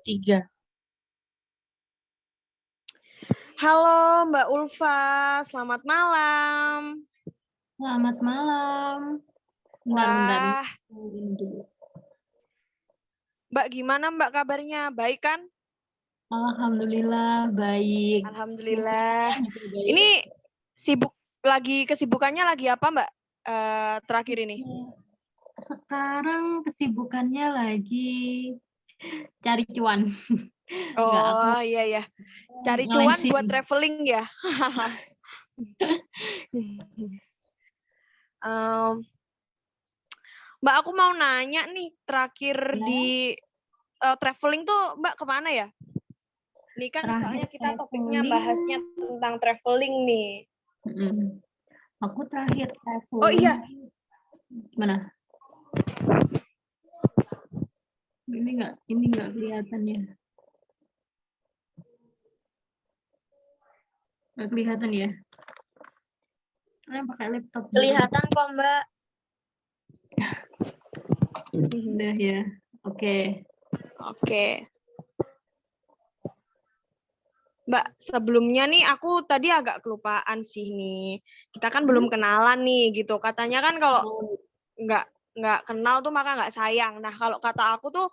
3. Halo Mbak Ulfa, selamat malam. Selamat malam. Bentar. Wah, Mbak gimana Mbak kabarnya? Baik kan? Alhamdulillah baik. Alhamdulillah. Baik. Ini kesibukannya lagi apa Mbak terakhir ini? Sekarang kesibukannya lagi cari cuan. Oh iya. Cari cuan buat traveling ya. Mbak aku mau nanya nih, terakhir di traveling tuh Mbak kemana ya? Ini kan soalnya kita topiknya bahasnya tentang traveling nih. Aku terakhir traveling. Oh iya. Mana? Ini nggak kelihatannya. Nggak kelihatan ya? Pakai laptop. Kelihatan kok Mbak. Udah ya. Oke. Mbak, sebelumnya nih aku tadi agak kelupaan sih nih. Kita kan belum kenalan nih gitu. Katanya kan kalau nggak kenal tuh maka nggak sayang. Nah kalau kata aku tuh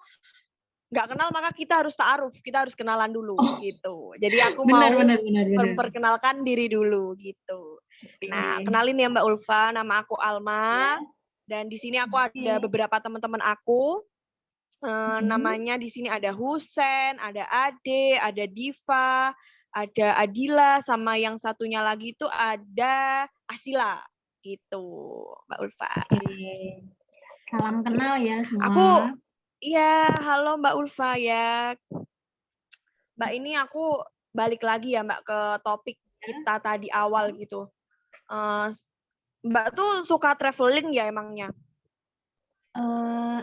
nggak kenal maka kita harus ta'aruf, kita harus kenalan dulu gitu. Jadi aku mau memperkenalkan diri dulu gitu. Nah kenalin ya Mbak Ulfa, nama aku Alma dan di sini aku ada beberapa teman-teman aku. Namanya di sini ada Husen, ada Ade, ada Diva, ada Adila, sama yang satunya lagi itu ada Asila gitu, Mbak Ulfa. Salam kenal ya semua. Halo Mbak Ulfa ya. Mbak ini aku balik lagi ya Mbak ke topik kita tadi awal gitu. Mbak tuh suka traveling ya emangnya?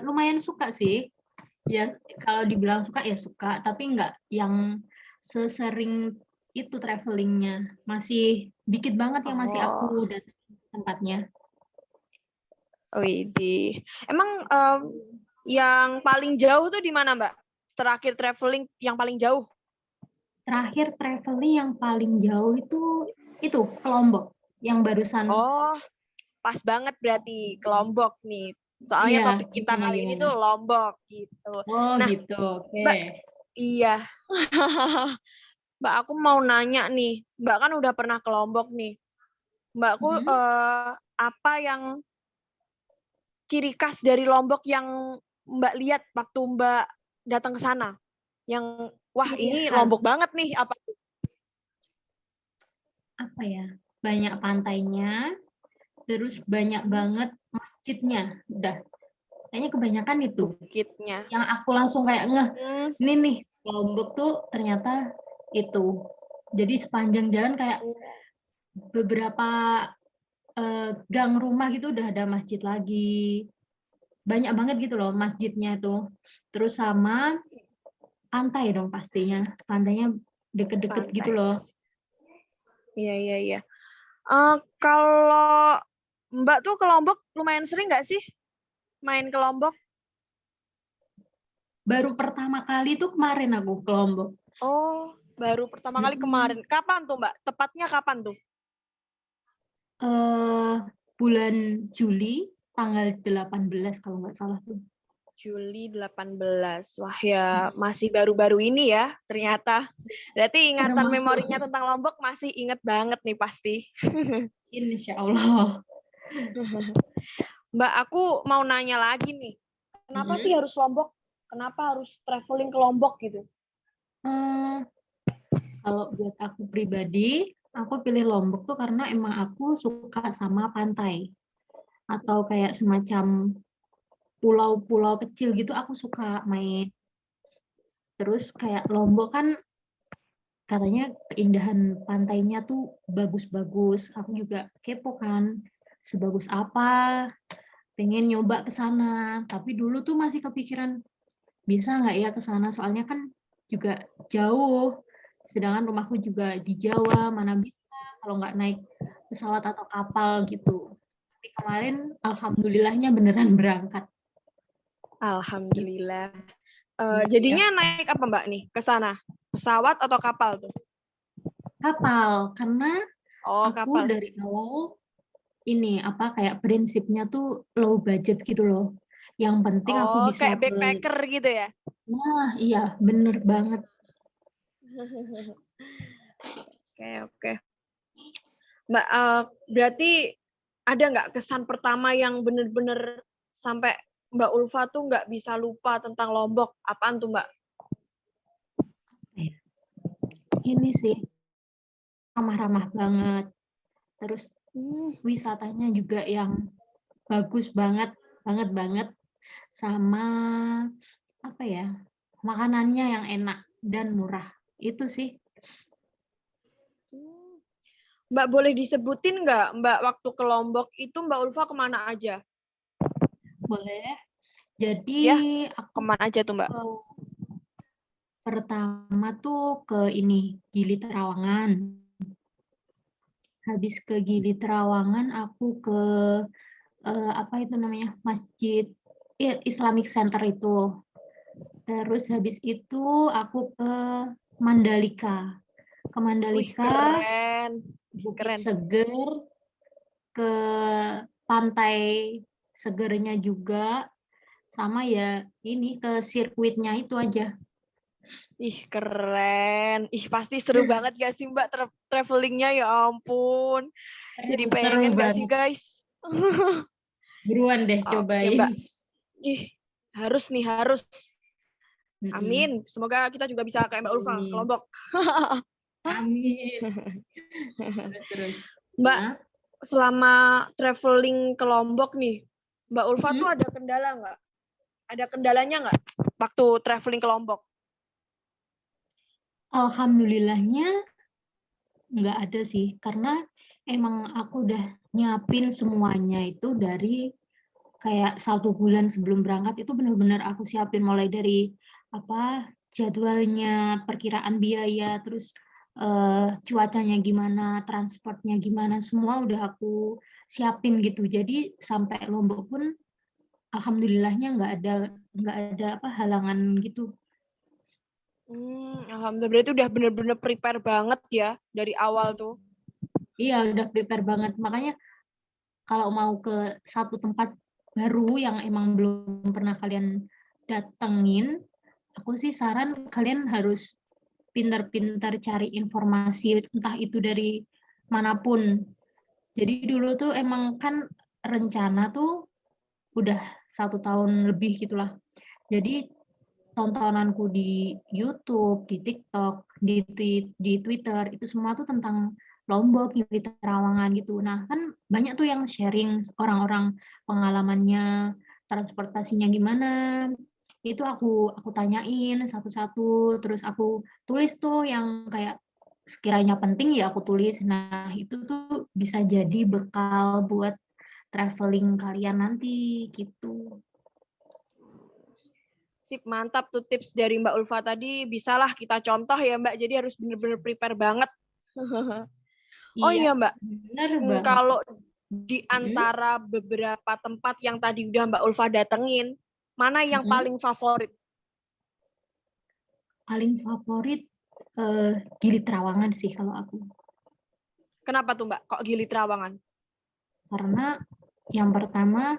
Lumayan suka sih. Ya kalau dibilang suka ya suka, tapi nggak yang sesering itu travelingnya. Masih dikit banget yang masih aku datang tempatnya. Widih. Emang yang paling jauh tuh di mana Mbak? Terakhir traveling yang paling jauh? Terakhir traveling yang paling jauh itu ke Lombok yang barusan. Oh, pas banget berarti ke Lombok nih. Soalnya topik kita kali ini tuh Lombok gitu. Oh nah, gitu, oke. Mbak, iya. Mbak aku mau nanya nih, Mbak kan udah pernah ke Lombok nih. Mbakku apa yang ciri khas dari Lombok yang Mbak lihat waktu Mbak datang ke sana? Yang wah ini Lombok banget nih apa ya? Banyak pantainya, terus banyak banget masjidnya. Udah. Kayaknya kebanyakan itu. Bukitnya. Yang aku langsung kayak ini nih Lombok tuh ternyata itu. Jadi sepanjang jalan kayak beberapa gang rumah gitu udah ada masjid lagi. Banyak banget gitu loh masjidnya tuh. Terus sama pantai dong pastinya. Pantainya deket-deket gitu loh. Iya. Kalau Mbak tuh ke Lombok lumayan sering nggak sih main ke Lombok? Baru pertama kali tuh kemarin aku ke Lombok. Oh, baru pertama kali kemarin. Kapan tuh Mbak? Tepatnya kapan tuh? Bulan Juli, tanggal 18 kalau nggak salah tuh. Juli 18. Wah ya, masih baru-baru ini ya ternyata. Berarti ingatan memorinya tentang Lombok masih inget banget nih pasti. Insya Allah. Mbak, aku mau nanya lagi nih. Kenapa sih harus Lombok? Kenapa harus traveling ke Lombok gitu? Kalau buat aku pribadi, aku pilih Lombok tuh karena emang aku suka sama pantai. Atau kayak semacam pulau-pulau kecil gitu aku suka main. Terus kayak Lombok kan katanya keindahan pantainya tuh bagus-bagus. Aku juga kepo kan, sebagus apa, pengen nyoba ke sana. Tapi dulu tuh masih kepikiran, bisa nggak ya ke sana, soalnya kan juga jauh. Sedangkan rumahku juga di Jawa, mana bisa kalau nggak naik pesawat atau kapal gitu. Tapi kemarin alhamdulillahnya beneran berangkat. Alhamdulillah. Jadinya naik apa Mbak nih ke sana? Pesawat atau kapal tuh? Kapal, karena aku Kapal. dari awal ini kayak prinsipnya tuh low budget gitu loh. Yang penting aku bisa Kayak backpacker gitu ya? Nah, iya, bener banget. Oke. Mbak, berarti ada nggak kesan pertama yang bener-bener sampai Mbak Ulfa tuh nggak bisa lupa tentang Lombok? Apaan tuh Mbak? Ini sih, ramah-ramah banget. Terus wisatanya juga yang bagus banget. Sama makanannya yang enak dan murah. Itu sih. Mbak boleh disebutin nggak Mbak waktu ke Lombok itu Mbak Ulfa kemana aja? Boleh. Jadi Ya, aku kemana aja tuh Mbak? Pertama tuh ke Gili Trawangan. Habis ke Gili Trawangan aku ke Masjid Islamic Center itu. Terus habis itu aku ke Mandalika. Ke Mandalika, Bukit keren. Seger, ke pantai segernya juga, sama ya ke sirkuitnya itu aja. Ih, keren. Ih, pasti seru banget gak sih Mbak travelingnya, ya ampun. Jadi Seru pengen gak sih banget. guys? Buruan deh Oke cobain. Mbak. Ih, harus. Amin. Semoga kita juga bisa kayak Mbak Ulfa ke Lombok. Amin. Terus. Mbak, selama traveling ke Lombok nih, Mbak Ulfa tuh ada kendala nggak? Ada kendalanya nggak waktu traveling ke Lombok? Alhamdulillahnya nggak ada sih, karena emang aku udah nyiapin semuanya itu dari kayak 1 bulan sebelum berangkat. Itu benar-benar aku siapin, mulai dari jadwalnya, perkiraan biaya, terus cuacanya gimana, transportnya gimana, semua udah aku siapin gitu. Jadi sampai Lombok pun alhamdulillahnya nggak ada halangan gitu. Alhamdulillah, berarti udah bener-bener prepare banget ya dari awal tuh. Iya, udah prepare banget. Makanya kalau mau ke satu tempat baru yang emang belum pernah kalian datengin, aku sih saran kalian harus pintar-pintar cari informasi, entah itu dari manapun. Jadi dulu tuh emang kan rencana tuh udah 1 tahun lebih gitulah. Jadi tontonanku di YouTube, di TikTok, di Twitter, itu semua tuh tentang Lombok, Gili Trawangan gitu. Nah, kan banyak tuh yang sharing orang-orang pengalamannya, transportasinya gimana. Itu aku tanyain satu-satu, terus aku tulis tuh yang kayak sekiranya penting ya aku tulis. Nah, itu tuh bisa jadi bekal buat traveling kalian nanti gitu. Sip, mantap tuh tips dari Mbak Ulfa tadi. Bisalah kita contoh ya Mbak, jadi harus bener-bener prepare banget. Oh Iya, iya Mbak, benar banget. kalau di antara beberapa tempat yang tadi udah Mbak Ulfa datengin, mana yang paling favorit? Paling favorit Gili Trawangan sih kalau aku. Kenapa tuh Mbak? Kok Gili Trawangan? Karena yang pertama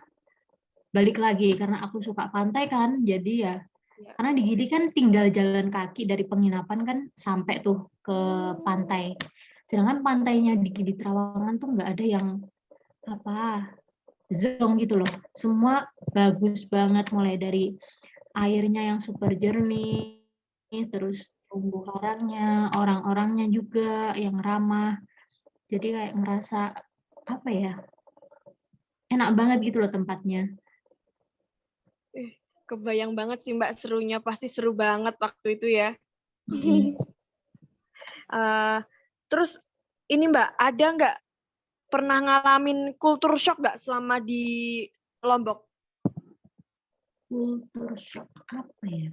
balik lagi karena aku suka pantai kan, jadi ya karena di Gili kan tinggal jalan kaki dari penginapan kan sampai tuh ke pantai. Sedangkan pantainya di Gili Trawangan tuh nggak ada yang zong gitu loh. Semua bagus banget, mulai dari airnya yang super jernih, terus terumbu karangnya, orang-orangnya juga yang ramah. Jadi kayak ngerasa enak banget gitu loh tempatnya. Kebayang banget sih Mbak serunya, pasti seru banget waktu itu ya. Terus ini Mbak, ada nggak pernah ngalamin culture shock nggak selama di Lombok? Culture shock apa ya?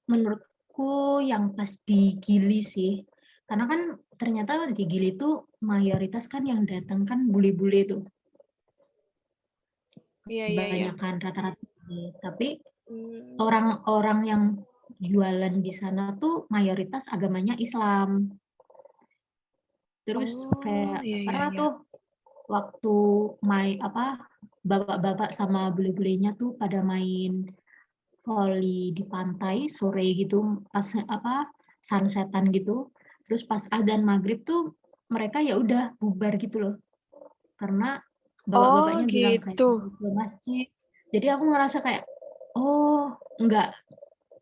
Menurutku yang pas di Gili sih, karena kan ternyata di Gili itu mayoritas kan yang datang kan bule-bule tuh. Iya, iya, iya. kebanyakan rata-rata. Tapi Hmm. orang-orang yang jualan di sana tuh mayoritas agamanya Islam. Terus Oh, kayak iya, iya, pernah iya. tuh waktu bapak-bapak sama bule-bulenya tuh pada main volley di pantai sore gitu, pas sunsetan gitu. Terus pas adzan maghrib tuh mereka ya udah bubar gitu loh, karena Oh, bapak-bapaknya bilang kayak gitu. ke masjid. Jadi aku ngerasa kayak, oh enggak,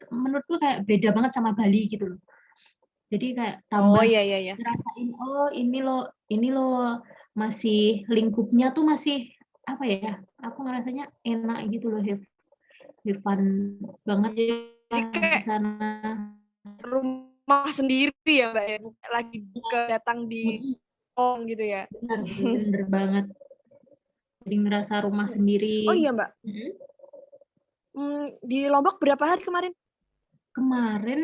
menurutku kayak beda banget sama Bali gitu loh. Jadi kayak Oh, tambah iya, iya, iya. ngerasain, oh ini loh masih lingkupnya tuh masih apa ya? Aku ngerasanya enak gitu loh, have fun banget Jadi lah di kayak sana. rumah sendiri ya, Mbak ya. Lagi buka datang di Mm-mm, Hong gitu ya. bener, bener banget. Jadi ngerasa rumah Oh sendiri. iya, Mbak. Mm-mm. Di Lombok berapa hari kemarin? Kemarin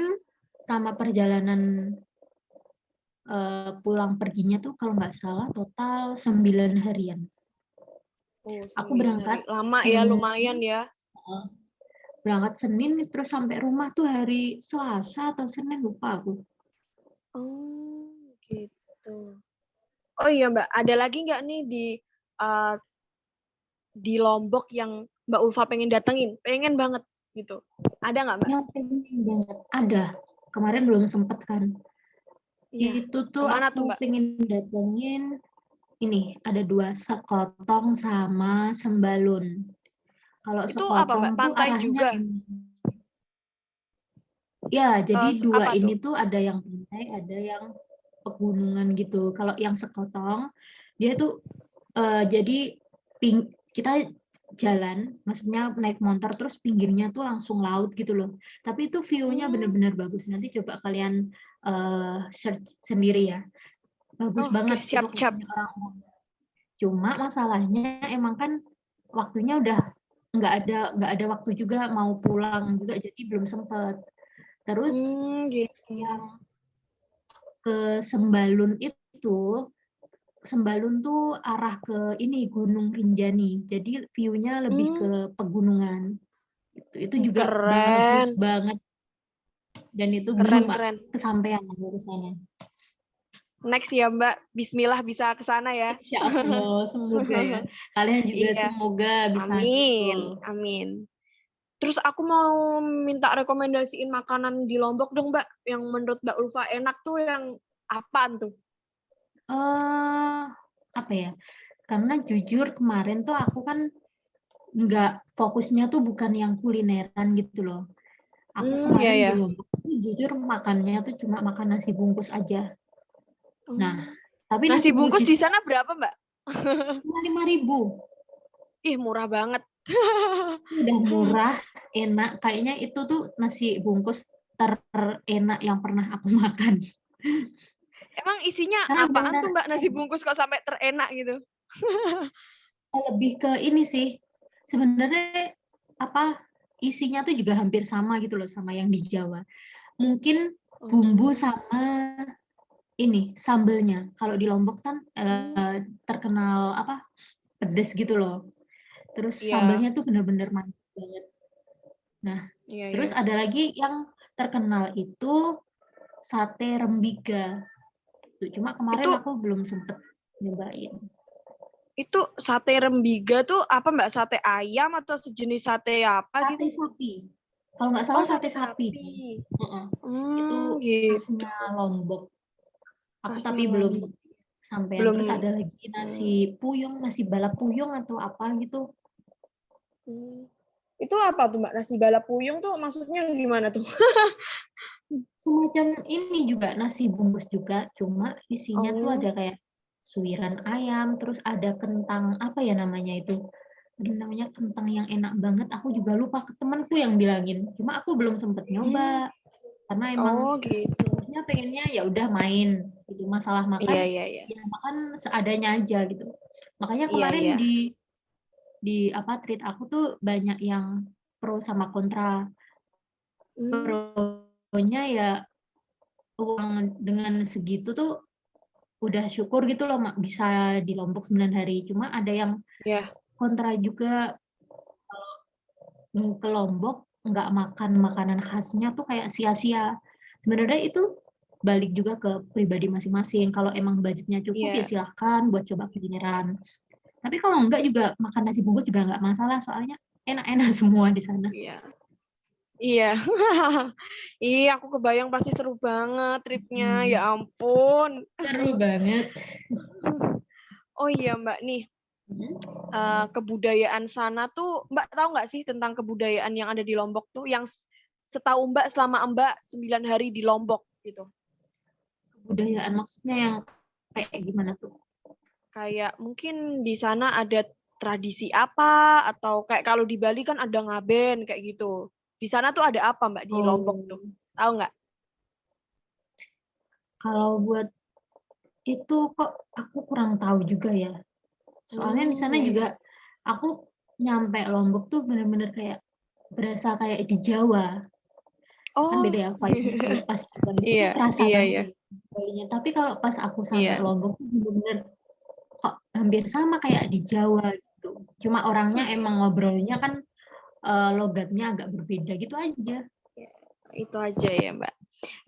sama perjalanan pulang perginya tuh kalau nggak salah total 9 harian. Oh, Aku 9 hari. berangkat Lama ya, Senin, lumayan ya. eh, berangkat Senin terus sampai rumah tuh hari Selasa atau Senin lupa aku. Oh, gitu. Oh iya, Mbak. Ada lagi nggak nih uh, di Lombok yang Mbak Ulfa pengen datengin? Pengen banget gitu. Ada nggak, Mbak? Yang pengen banget ada. Kemarin belum sempet kan. Iya. Itu tuh Kemana aku tuh, Mbak? pengen datengin ini ada 2, Sekotong sama Sembalun. Kalau Itu apa, Sekotong Mbak? tuh Pantai arahnya juga? ya, jadi dua Apa ini tuh? tuh ada yang pantai, ada yang pegunungan gitu. Kalau yang Sekotong dia tuh jadi kita jalan, maksudnya naik motor terus pinggirnya tuh langsung laut gitu loh. Tapi itu view-nya Hmm. bener-bener bagus. Nanti coba kalian search sendiri ya. Bagus Oh, oke. banget itu Siap-siap. katanya orang-orang. Cuma masalahnya emang kan waktunya udah nggak ada waktu juga, mau pulang juga jadi belum sempet. Terus Gitu. yang ke Sembalun tuh arah ke ini Gunung Rinjani. Jadi view-nya lebih ke Hmm, pegunungan. Itu juga bagus keren. banget dan itu Keren, belum keren. kesampaian aku ke sana. Next ya, Mbak. Bismillah bisa ke sana ya. Insya Allah, semoga ya. Kalian juga Iya. semoga bisa Amin. nyusul. Amin. Terus aku mau minta rekomendasiin makanan di Lombok dong, Mbak. Yang menurut Mbak Ulfa enak tuh yang apaan tuh? Apa ya? Karena jujur kemarin tuh aku kan nggak fokusnya tuh bukan yang kulineran gitu loh. Aku Ya, kemarin di ya. Lombok tuh jujur makannya tuh cuma makan nasi bungkus aja. Nah, Hmm. tapi nasi Nasi bungkus bungkus di di sana sana berapa, Mbak? cuma 5.000. Ih, murah banget. Udah murah, enak. Kayaknya itu tuh nasi bungkus terenak yang pernah aku makan. Emang isinya Karena apaan benar tuh, Mbak, nasi bungkus kok sampai terenak gitu? lebih ke ini sih. Sebenarnya apa isinya tuh juga hampir sama gitu loh sama yang di Jawa. Mungkin bumbu Oh. sama ini sambelnya. Kalau di Lombok kan Hmm. terkenal apa pedes gitu loh. Terus Iya. sambelnya tuh bener-bener mantap banget. Nah, Iya, terus iya. ada lagi yang terkenal itu sate rembiga. Cuma kemarin Itu aku belum sempet nyobain. itu sate rembiga tuh apa, Mbak? Sate ayam atau sejenis sate apa Sate gitu? sapi. Kalau nggak Oh, salah sate sate sapi. sapi. Uh-uh. Itu Gitu. khasnya Lombok. Aku Khasnya tapi belum Lombok. sampean. Belum. Terus ada lagi nasi Hmm. puyung, nasi balap puyung atau apa gitu. Hmm. Itu apa tuh, Mbak? Nasi balap puyung tuh maksudnya gimana tuh? Semacam ini juga nasi bungkus juga, cuma isinya tuh Oh, ada kayak suiran ayam, terus ada kentang apa ya namanya itu? Ada namanya kentang yang enak banget. Aku juga lupa ke temanku yang bilangin. Cuma aku belum sempet hmm. nyoba karena emang Oh gitu. fokusnya pengennya ya udah main gitu. Masalah Iya, makan iya, iya. ya makan seadanya aja gitu. Makanya Iya, kemarin iya. di apa treat aku tuh banyak yang pro sama kontra. Hmm. Pro-nya ya uang dengan segitu tuh udah syukur gitu loh bisa di Lombok 9 hari. Cuma ada yang Ya. kontra juga, ke Lombok nggak makan makanan khasnya tuh kayak sia-sia. Sebenarnya itu balik juga ke pribadi masing-masing. Kalau emang budgetnya cukup ya Iya, silahkan buat coba kulineran. Tapi kalau enggak juga makan nasi bungkus juga nggak masalah, soalnya enak-enak semua di sana. iya. Iya. Iya, aku kebayang pasti seru banget tripnya. Ya ampun. Seru banget. Oh iya, Mbak nih. Kebudayaan sana tuh Mbak tahu nggak sih tentang kebudayaan yang ada di Lombok tuh yang setahu Mbak selama Mbak 9 hari di Lombok gitu. Kebudayaan maksudnya yang kayak gimana tuh? Kayak mungkin di sana ada tradisi apa atau kayak kalau di Bali kan ada ngaben kayak gitu. Di sana tuh ada apa Mbak di Lombok tuh? Oh, Tahu nggak? kalau buat itu kok aku kurang tahu juga ya. Soalnya di sana Iya, iya. juga aku nyampe Lombok tuh bener-bener kayak berasa kayak di Jawa. Kan Oh, beda ya vibe-nya. Kalau pas di Bali iya, tuh kerasa iya, banget iya, ya Balinya. Tapi kalau pas aku sampai iya. Lombok tuh bener-bener kok hampir sama kayak di Jawa gitu. Cuma orangnya emang ngobrolnya kan logatnya agak berbeda gitu aja. Ya, itu aja ya Mbak.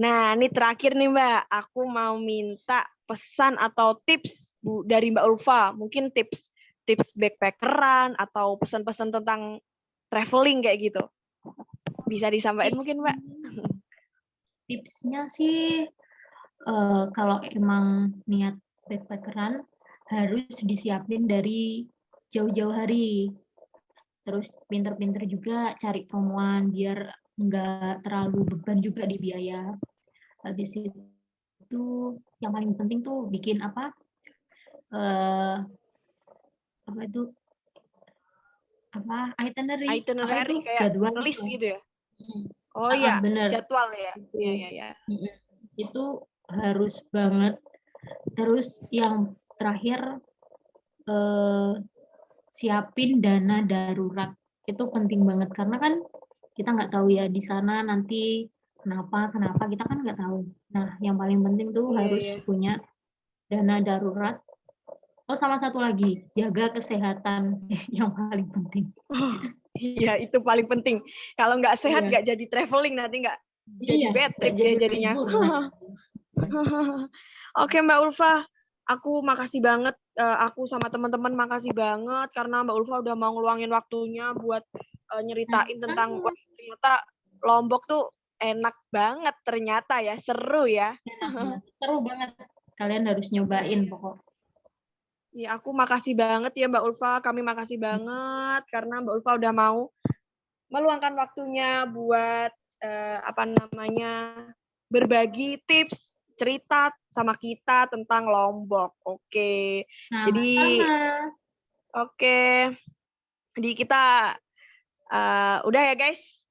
Nah, ini terakhir nih Mbak, aku mau minta pesan atau tips dari Mbak Ulfa. Mungkin tips backpackeran atau pesan-pesan tentang traveling kayak gitu. Bisa disampaikan Tips mungkin Mbak? tipsnya sih kalau emang niat backpackeran harus disiapin dari jauh-jauh hari. Terus pinter-pinter juga cari promoan biar nggak terlalu beban juga di biaya. Habis itu yang paling penting tuh bikin eh, apa itu apa itu Itinerary kayak jadwal gitu. list gitu ya? Oh iya, Bener jadwal ya. Iya, itu. iya, iya. Itu harus banget. Terus yang terakhir eh, siapin dana darurat itu penting banget karena kan kita nggak tahu ya di sana nanti kenapa kita kan nggak tahu. Nah yang paling penting tuh Iya, harus iya. punya dana darurat. Oh sama satu lagi jaga kesehatan yang paling penting. Oh, iya, itu paling penting. Kalau nggak sehat Iya, nggak jadi traveling nanti nggak jadi iya, bad nggak trip deh jadi jadinya. liburan. Oke Mbak Ulfa, aku makasih banget. Aku sama teman-teman makasih banget karena Mbak Ulfa udah mau ngeluangin waktunya buat nyeritain tentang Sama, ternyata Lombok tuh enak banget ternyata ya, seru ya. enak banget, seru banget. Kalian harus nyobain Iya. pokok. Ya, aku makasih banget ya Mbak Ulfa. Kami makasih banget karena Mbak Ulfa udah mau meluangkan waktunya buat apa namanya berbagi tips cerita sama kita tentang Lombok. Oke. Jadi Sama-sama. oke. Jadi kita udah ya guys.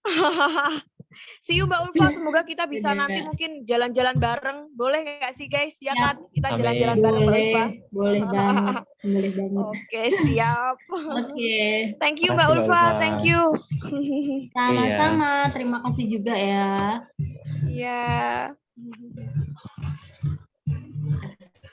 See you Mbak Ulfa. Semoga kita bisa nanti Dadah. mungkin jalan-jalan bareng. Boleh nggak sih guys? Ya Siap. kan? Kita jalan-jalan Amin. bareng Mbak Ulfa. Boleh banget, boleh banget. Oke, siap. Oke, Thank you Mbak Makasih Mbak Ulfa. Ulfa. Thank you. Iya. sama-sama. Terima kasih juga ya. Iya.